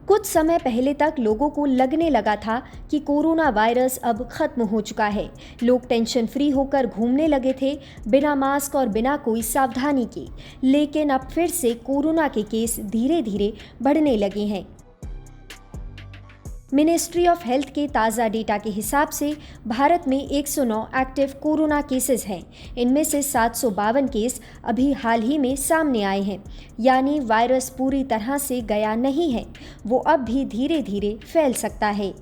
कुछ समय पहले तक लोगों को लगने लगा था कि कोरोना वायरस अब खत्म हो चुका है। लोग टेंशन फ्री होकर घूमने लगे थे, बिना मास्क और बिना कोई सावधानी के। लेकिन अब फिर से कोरोना के केस धीरे धीरे बढ़ने लगे हैं। मिनिस्ट्री ऑफ हेल्थ के ताज़ा डेटा के हिसाब से भारत में 109 एक्टिव कोरोना केसेस हैं। इनमें से 752 केस अभी हाल ही में सामने आए हैं, यानी वायरस पूरी तरह से गया नहीं है, वो अब भी धीरे धीरे फैल सकता है।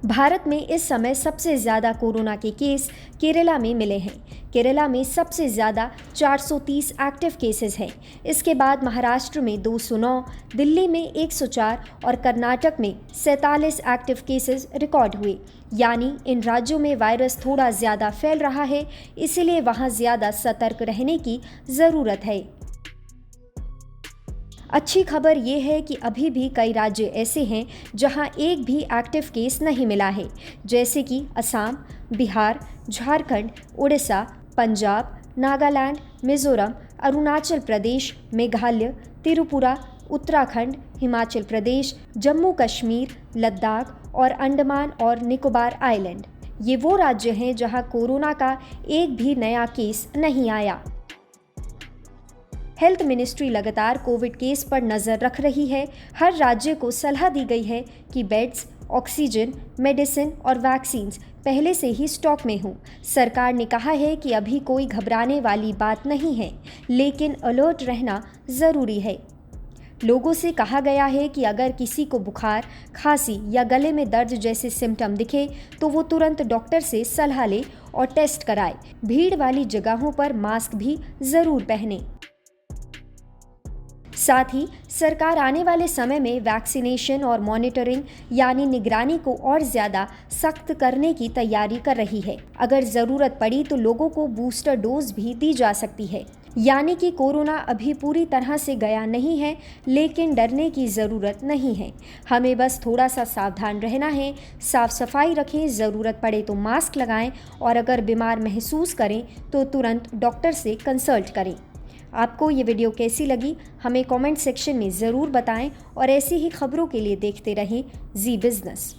भारत में इस समय सबसे ज़्यादा कोरोना के केस केरला में मिले हैं। केरला में सबसे ज़्यादा 430 एक्टिव केसेस हैं। इसके बाद महाराष्ट्र में 209, दिल्ली में 104 और कर्नाटक में 47 एक्टिव केसेस रिकॉर्ड हुए। यानी इन राज्यों में वायरस थोड़ा ज़्यादा फैल रहा है, इसीलिए वहाँ ज़्यादा सतर्क रहने की ज़रूरत है। अच्छी खबर ये है कि अभी भी कई राज्य ऐसे हैं जहां एक भी एक्टिव केस नहीं मिला है, जैसे कि असम, बिहार, झारखंड, उड़ीसा, पंजाब, नागालैंड, मिजोरम, अरुणाचल प्रदेश, मेघालय, त्रिपुरा, उत्तराखंड, हिमाचल प्रदेश, जम्मू कश्मीर, लद्दाख और अंडमान और निकोबार आइलैंड। ये वो राज्य हैं जहां कोरोना का एक भी नया केस नहीं आया। हेल्थ मिनिस्ट्री लगातार कोविड केस पर नज़र रख रही है। हर राज्य को सलाह दी गई है कि बेड्स, ऑक्सीजन, मेडिसिन और वैक्सीन्स पहले से ही स्टॉक में हों। सरकार ने कहा है कि अभी कोई घबराने वाली बात नहीं है, लेकिन अलर्ट रहना ज़रूरी है। लोगों से कहा गया है कि अगर किसी को बुखार, खांसी या गले में दर्द जैसे सिम्टम दिखे तो वो तुरंत डॉक्टर से सलाह ले और टेस्ट कराए। भीड़ वाली जगहों पर मास्क भी ज़रूर पहने। साथ ही सरकार आने वाले समय में वैक्सीनेशन और मॉनिटरिंग यानी निगरानी को और ज़्यादा सख्त करने की तैयारी कर रही है। अगर ज़रूरत पड़ी तो लोगों को बूस्टर डोज भी दी जा सकती है। यानी कि कोरोना अभी पूरी तरह से गया नहीं है, लेकिन डरने की ज़रूरत नहीं है। हमें बस थोड़ा सा सावधान रहना है, साफ सफाई रखें, ज़रूरत पड़े तो मास्क लगाएं और अगर बीमार महसूस करें तो तुरंत डॉक्टर से कंसल्ट करें। आपको ये वीडियो कैसी लगी हमें कमेंट सेक्शन में ज़रूर बताएं और ऐसी ही खबरों के लिए देखते रहें जी बिज़नेस।